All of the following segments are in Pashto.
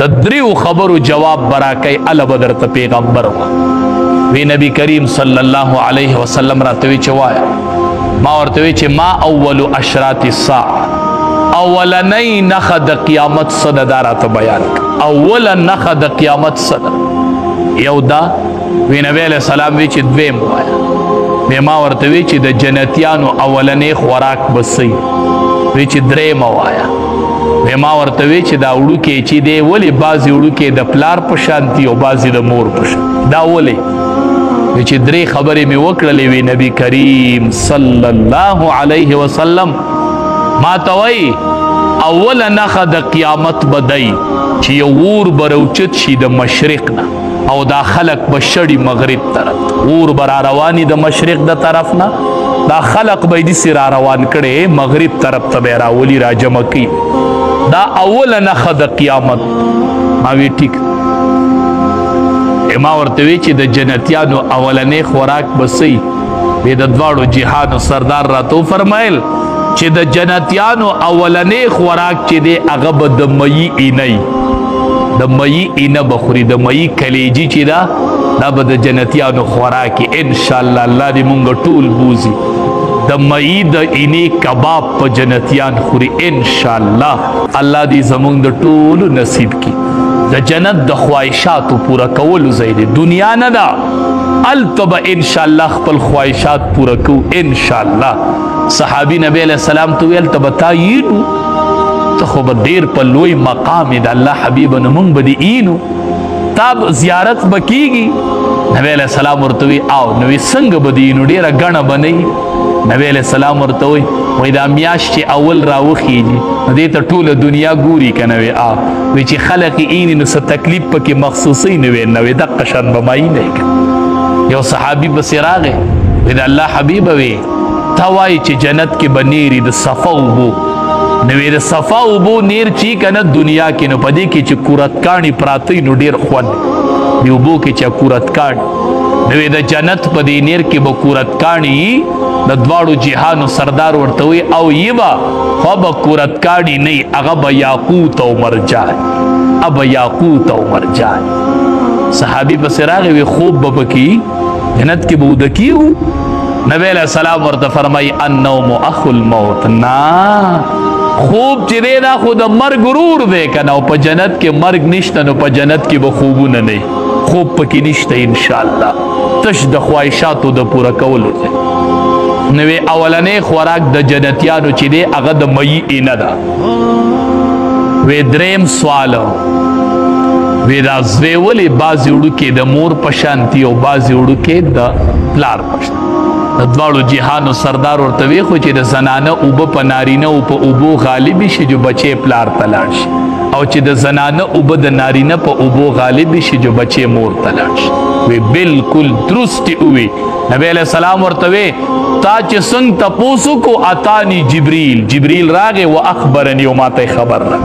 د دریو خبرو جواب براکای ال بدر ته پیغمبر وی نبی کریم صلی الله علیه وسلم راتوی چوایا ما ورتوی چې ما اول اشراط الساعه اولنی نخ د قیامت صد دارات بیان اول نخ د قیامت صد یو دا وی نبی علیہ السلام وی چې دویم وایا ما ورتوی چې د جنتیانو اولنی خوراک بسئی وی چې دریم وایا ما ورتوی چې دا وړو کې چې دی ولی بازي وړو کې د پلار په شانتي او بازي د مور په شان دا ولی چې درې خبرې مې وکړلې وی نبی کریم صلی الله علیه وسلم ما توي اول نخ د قیامت بدای چې یو ور بروچت شي د مشرق نه او دا خلق بشړی مغرب طرف ور برا رواني د مشرق د طرف نه دا خلق به دي سر روان کړي مغرب طرف ته راولي را جمع کی دا اول نخ د قیامت ما وی ټیک ما ورته وی چې د جنتیانو اولنې خوراک بسئی وی د دواړو جهاد سردار راتو فرمایل چې د جنتیانو اولنې خوراک چې دی هغه به د مئی اینه د مئی اینه بخوري د مئی کلیجی چې دا به د جنتیانو خوراکي ان شاء الله الله دې مونږ ټول بوزي د مئی د اینې کباب په جنتیان خوري ان شاء الله الله دې زمونږ د ټول نصیب کی د جنت د خواهشاتو پورا کولو زیده دنیا نه دا التب ان شاء الله خپل خواهشات پورا کو ان شاء الله صحابی نبی علیہ السلام تو ویل تبتایینو ته خو به ډیر په لوی مقام د الله حبیب نه مونږ به دې اینو تاب زیارت به کیږي نبی علیہ السلام ورته وی او نو څنګه به دې اینو ډیره ګڼه به نه نبی علیہ السلام ورته وی دا میاشت چې اول راوخیږي دې ته ټوله دنیا ګوري که نه وی چې خلق اینی نو څه تکلیف پکې مخصوصي نه وی نه وی دقه شان به مایی نه یو صحابي پسې راغی وی د الله حبیبه وی تا وایي چې جنت کې به نیري د صفا اوبو نو وی د صفا اوبو نیر چی که نه دنیا کې نو په دې کې چې کورتکاڼي پراته نو ډېر خوند د اوبو کې چې کورتکاڼي نو وی د جنت په دې نیر کې به کورتکاڼي د دواړو جهانو سردار ورته وی او یبا خو به کورتکاڼي نه هغه به یاقوت او مرجان اب یاقوت او مرجان صحابي پسې راغی وی خوب به پکې جنت کې به وده کیږو نبی علیہ السلام ورته فرمایي النوم اخو الموت نا خوب چې دی دا خو د مرګ ورور دی که نه او په جنت کې مرګ نشته نو په جنت کې به خوبونه نه خوب پکې نشته انشاءالله تش د خواهشاتو د پوره کولو دی نو اولنې خوراک د جنتیانو چې دی هغه د مئی اینه ده وی دریم سوال وی دا زوی ولی بعضې وړوکې د مور په شانتي او بعضې وړوکې د پلار په شانتي د دواړو جهانو سردار ورته وی خو چې د زنانه اوبه په نارینه او په اوبو غالبي شي جو بچې پلار ته لاړ شي او چې د زنانه اوبه د نارینه په اوبو غالبي شي جو بچې مور ته لاړ شي وی بالکل درست وی نبی علیہ السلام ورته وی تا چې څنګه تپوسو کو اتانی جبریل راغی و اخبرنی او ماته خبر را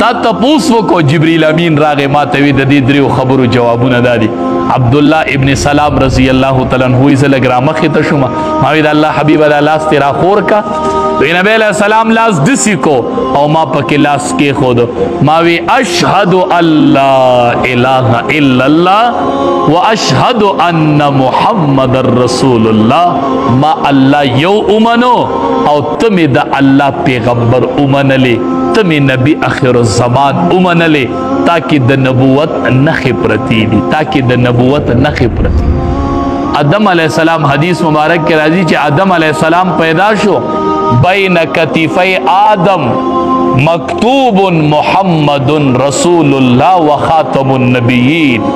تا تپوسو کو جبریل امین راغی ماته وی د دې دریو خبرو جوابونه دادي عبداللہ ابن سلام رضی اللہ تعالیٰ عنہ از لگرامہ خیتا شما ماوید اللہ حبیب اللہ لاس تیرا خور کا تو نبی علیہ السلام لاس دسی کو او ما پاکی لاس کے خود ماوی اشہد اللہ الہ الا اللہ و اشہد ان محمد رسول اللہ ما اللہ یو امنو او تمی دا اللہ پیغمبر امن لے تمی نبی آخر الزمان امن لے تاکہ د نبوت نخ پرتی دی تاکہ د نبوت نخ پرتی آدم علیہ السلام حدیث مبارک کے راضی چی آدم علیہ السلام پیدا شو بین کتیفی آدم مکتوب محمد رسول اللہ و خاتم النبیین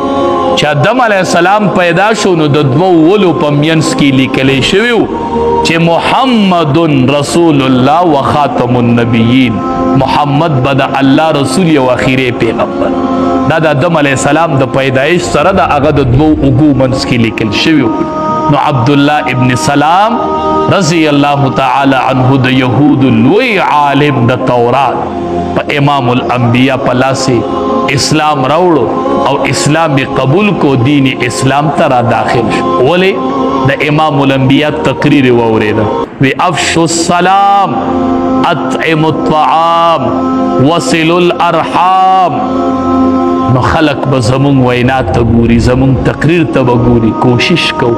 چی آدم علیہ السلام پیدا شو نو د دو ولو پمینس کی لکلے شویو چی محمد رسول اللہ و خاتم النبیین محمد بدا اللہ رسول و اخیر پیغمبر دا دا آدم علیہ السلام دا پیدایش سره دا اغا دا دو اگو منس کی لکل شویو نو عبداللہ ابن سلام رضی اللہ تعالی عنہ دا یہود لوی عالم دا تورات پا امام الانبیاء پلا سے اسلام روڑو او اسلام قبول کو دین اسلام ترا داخل شو ولی دا امام الانبیاء تقریر ووریدا وی افشو السلام اطعم الطعام وصل الارحام نو خلق به زمونږ وینا ته ګوري، زمونږ تقریر ته به ګوري. کوشش کو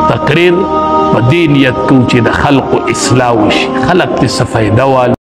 تقریر په دې نیت کو چې د خلقو اصلاح وشي، خلق ته څه فایده والی.